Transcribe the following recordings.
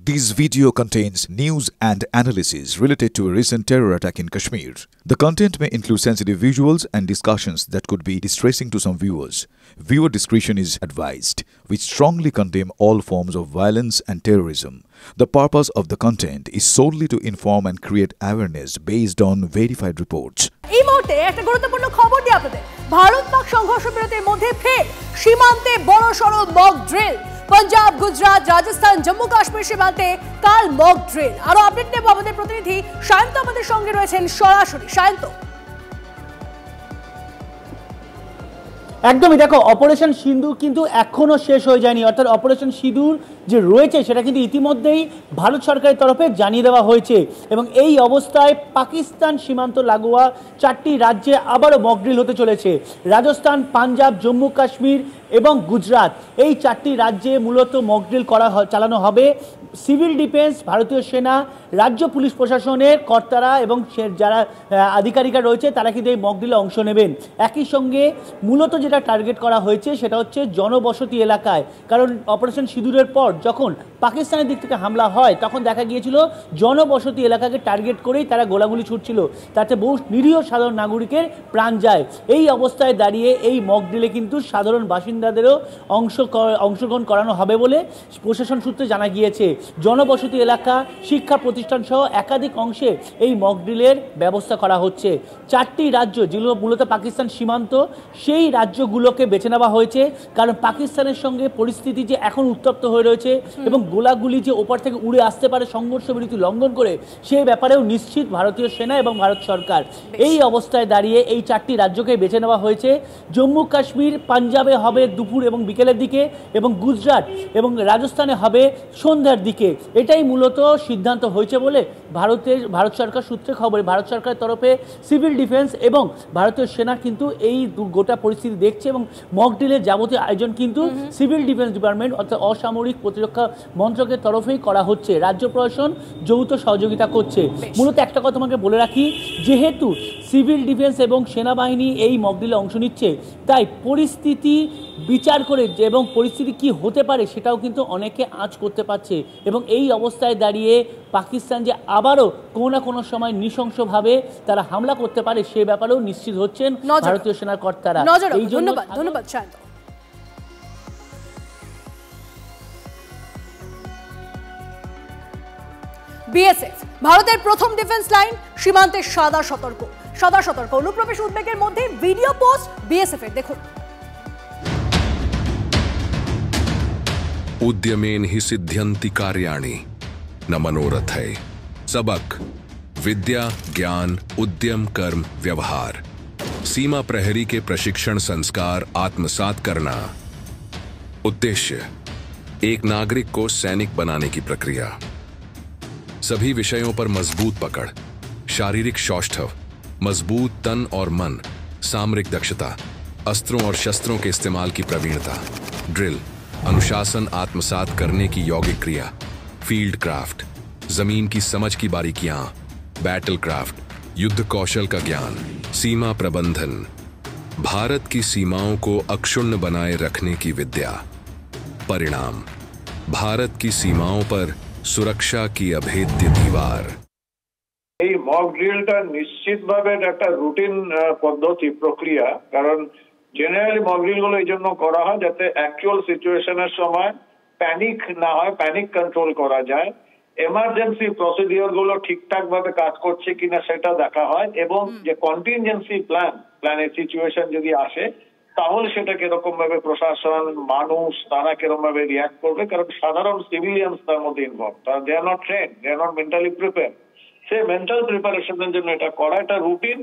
This video contains news and analysis related to a recent terror attack in Kashmir. The content may include sensitive visuals and discussions that could be distressing to some viewers. Viewer discretion is advised. We strongly condemn all forms of violence and terrorism. The purpose of the content is solely to inform and create awareness based on verified reports. এই মুহূর্তে একটা গুরুত্বপূর্ণ খবর দিই আপনাদের। ভারত পাক সংঘর্ষ বিরতির মধ্যে ফের সীমান্তে বড়সড় মক ড্রিল। पंजाब, गुजरात, राजस्थान, जम्मू काश्मीर সীমান্তে কাল মক ড্রিল। আরো আপডেট নেব আমাদের প্রতিনিধি শান্ত আমাদের সঙ্গে রয়েছেন সরাসরি। শান্ত, একদমই দেখো, অপারেশন সিঁদুর কিন্তু এখনো শেষ হয়ে যায়নি। অর্থাৎ অপারেশন সিঁদুর যে রয়েছে সেটা কিন্তু ইতিমধ্যেই ভারত সরকারের তরফে জানিয়ে দেওয়া হয়েছে এবং এই অবস্থায় পাকিস্তান সীমান্ত লাগোয়া 4টি রাজ্যে আবারও মক ড্রিল হতে চলেছে। রাজস্থান, পাঞ্জাব, জম্মু কাশ্মীর এবং গুজরাট, এই 4টি রাজ্যে মূলত মক ড্রিল চালানো হবে। সিভিল ডিফেন্স, ভারতীয় সেনা, রাজ্য পুলিশ প্রশাসনের কর্তারা এবং যারা আধিকারিকরা রয়েছে তারা কিন্তু এই মক ড্রিলে অংশ নেবেন। একই সঙ্গে মূলত যেটা টার্গেট করা হয়েছে সেটা হচ্ছে জনবসতি এলাকায়, কারণ অপারেশন সিঁদুরের পর যখন পাকিস্তানের দিক থেকে হামলা হয় তখন দেখা গিয়েছিল জনবসতি এলাকাকে টার্গেট করেই তারা গোলাগুলি ছুটছিল, তাতে বহু নিরীহ সাধারণ নাগরিকের প্রাণ যায়। এই অবস্থায় দাঁড়িয়ে এই মক ড্রিলে কিন্তু সাধারণ বাসিন্দাদেরও অংশগ্রহণ করানো হবে বলে প্রশাসন সূত্রে জানা গিয়েছে। জনবসতি এলাকা, শিক্ষা প্রতিষ্ঠান সহ একাধিক অংশে এই মক ড্রিলের ব্যবস্থা করা হচ্ছে। 4টি রাজ্য যেগুলো মূলত পাকিস্তান সীমান্ত, সেই রাজ্যগুলোকে বেছে নেওয়া হয়েছে কারণ পাকিস্তানের সঙ্গে পরিস্থিতি যে এখন উত্তপ্ত হয়ে রয়েছে এবং গোলাগুলি যে ওপর থেকে উড়ে আসতে পারে সংঘর্ষ বিরতি লঙ্ঘন করে, সেই ব্যাপারেও নিশ্চিত ভারতীয় সেনা এবং ভারত সরকার। এই অবস্থায় দাঁড়িয়ে এই 4টি রাজ্যকে বেছে নেওয়া হয়েছে। জম্মু কাশ্মীর, পাঞ্জাবে হবে দুপুর এবং বিকেলের দিকে এবং গুজরাট এবং রাজস্থানে হবে সন্ধ্যার দিকে। এটাই মূলত সিদ্ধান্ত হয়েছে বলে ভারত সরকার সূত্রে খবর। ভারত সরকারের তরফে সিভিল ডিফেন্স এবং ভারতীয় সেনা কিন্তু এই গোটা পরিস্থিতি দেখছে এবং মক ড্রিলের যাবতীয় আয়োজন কিন্তু সিভিল ডিফেন্স ডিপার্টমেন্ট অর্থাৎ অসামরিক প্রতিরক্ষা মন্ত্রকের তরফেই করা হচ্ছে। রাজ্য প্রশাসন যৌথ সহযোগিতা করছে। মূলত একটা কথা তোমাকে বলে রাখি, যেহেতু সিভিল ডিফেন্স এবং সেনাবাহিনী এই মক ড্রিলে অংশ নিচ্ছে, তাই পরিস্থিতি বিচার করে এবং পরিস্থিতি কি হতে পারে সেটাও কিন্তু অনেকে আঁচ করতে পারছে এবং এই অবস্থায় দাঁড়িয়ে পাকিস্তান যে আবারও কোনো না কোনো সময় নৃশংসভাবে তারা হামলা করতে পারে সে ব্যাপারেও নিশ্চিত হচ্ছেন ভারতীয় সেনার কর্তারা। এই জন্য ধন্যবাদ শান্ত। বিএসএফ ভারতের প্রথম ডিফেন্স লাইন, সীমান্তে সাদা সতর্ক। অনুপ্রবেশ উদ্বেগের মধ্যে ভিডিও পোস্ট বিএসএফ এর, দেখুন। उद्यमेन ही सिद्ध्यन्ति कार्याणि न मनोरथ है। सबक, विद्या, ज्ञान, उद्यम, कर्म, व्यवहार, सीमा प्रहरी के प्रशिक्षण संस्कार आत्मसात करना। उद्देश्य, एक नागरिक को सैनिक बनाने की प्रक्रिया। सभी विषयों पर मजबूत पकड़, शारीरिक सौष्ठव, मजबूत तन और मन, सामरिक दक्षता, अस्त्रों और शस्त्रों के इस्तेमाल की प्रवीणता, ड्रिल, अनुशासन आत्मसात करने की यौगिक क्रिया, फील्ड क्राफ्ट, जमीन की समझ की बारीकियां, बैटल क्राफ्ट, युद्ध कौशल का ज्ञान, सीमा प्रबंधन, भारत की सीमाओं को अक्षुण्ण बनाए रखने की विद्या। परिणाम, भारत की सीमाओं पर सुरक्षा की अभेद्य दीवार। এই মক ড্রিলটা নিশ্চিতভাবে একটা রুটিন পদ্ধতি প্রক্রিয়া, কারণ জেনারেলি মক ড্রিল গুলো এই জন্য করা হয় যাতে অ্যাকচুয়াল সিচুয়েশনের সময় প্যানিক না হয়, প্যানিক কন্ট্রোল করা যায়, এমার্জেন্সি প্রসিডিওর গুলো ঠিকঠাক ভাবে কাজ করছে কিনা সেটা দেখা হয় এবং যে কন্টিনজেন্সি প্ল্যানের সিচুয়েশন যদি আসে তাহলে সেটা কিরকম ভাবে প্রশাসন, মানুষ তারা কিরকম ভাবে রিয়াক্ট করবে, কারণ সাধারণ সিভিলিয়ানস তার মধ্যে ইনভলভ, তারা they are not trained, they are not mentally prepare. সেই মেন্টাল প্রিপারেশনের জন্য এটা করা, এটা রুটিন।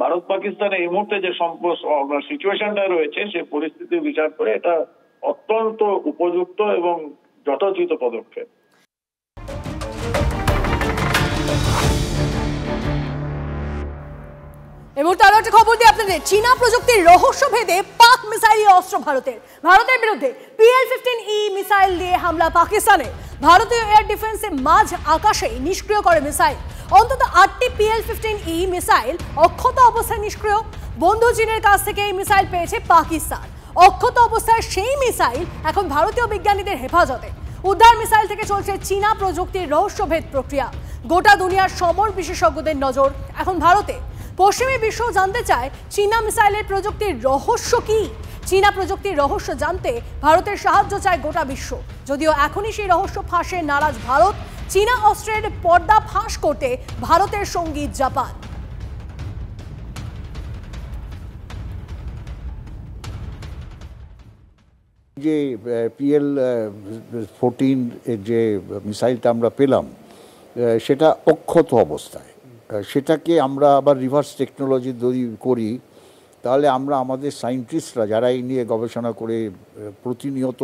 ভারত পাকিস্তানে এই মুহূর্তে যে সিচুয়েশনটা রয়েছে সে পরিস্থিতি বিচার করে এটা অত্যন্ত উপযুক্ত এবং যথোচিত পদক্ষেপ। এই মুহূর্তে আরো একটা খবর দিই আপনাদের। চীনা প্রযুক্তির রহস্য ভেদে পাক মিসাইল অস্ত্র ভারতের বিরুদ্ধে PL-15E মিসাইল দিয়ে হামলা পাকিস্তানে। ভারতীয় এয়ার ডিফেন্সে মাঝ আকাশে নিষ্ক্রিয় করে মিসাইল। অন্তত 8টি PL-15E মিসাইল অক্ষত অবস্থায় নিষ্ক্রিয়। বন্ধু চীনের কাছ থেকে এই মিসাইল পেয়েছে পাকিস্তান। অক্ষত অবস্থায় সেই মিসাইল এখন ভারতীয় বিজ্ঞানীদের হেফাজতে। উদ্ধার মিসাইল থেকে চলছে চীনা প্রযুক্তির রহস্যভেদ প্রক্রিয়া। গোটা দুনিয়ার সমর বিশেষজ্ঞদের নজর এখন ভারতে। পশ্চিমী বিশ্ব জানতে চায় চীনা মিসাইলের প্রযুক্তির রহস্য কি। চীনা প্রযুক্তির রহস্য জানতে ভারতের সাহায্য চায় গোটা বিশ্ব। যদিও এখনই সেই রহস্য ফাঁসে নারাজ ভারত। চীনা অস্ত্রের পর্দা ফাঁস করতে ভারতের সঙ্গী জাপান। যে PL-14 এর যে মিসাইলটা আমরা পেলাম সেটা অক্ষত অবস্থায়, সেটাকে আমরা আবার রিভার্স টেকনোলজি যদি করি তাহলে আমরা আমাদের সায়েন্টিস্টরা যারা এই নিয়ে গবেষণা করে প্রতিনিয়ত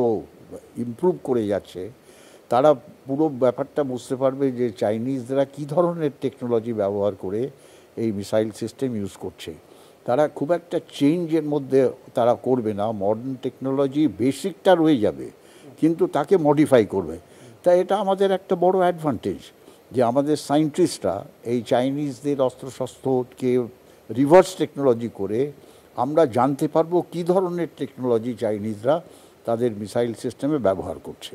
ইমপ্রুভ করে যাচ্ছে তারা পুরো ব্যাপারটা বুঝতে পারবে যে চাইনিজরা কী ধরনের টেকনোলজি ব্যবহার করে এই মিসাইল সিস্টেম ইউজ করছে। তারা খুব একটা চেঞ্জের মধ্যে তারা করবে না, মডার্ন টেকনোলজি বেসিকটা রয়ে যাবে কিন্তু তাকে মডিফাই করবে। তাই এটা আমাদের একটা বড় অ্যাডভান্টেজ যে আমাদের সায়েন্টিস্টরা এই চাইনিজদের অস্ত্রশস্ত্রকে রিভার্স টেকনোলজি করে আমরা জানতে পারবো কী ধরনের টেকনোলজি চাইনিজরা তাদের মিসাইল সিস্টেমে ব্যবহার করছে,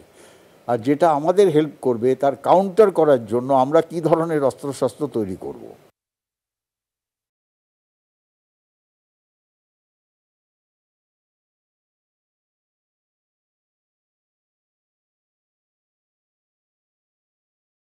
আর যেটা আমাদের হেল্প করবে তার কাউন্টার করার জন্য আমরা কী ধরনের অস্ত্রশস্ত্র তৈরি করব।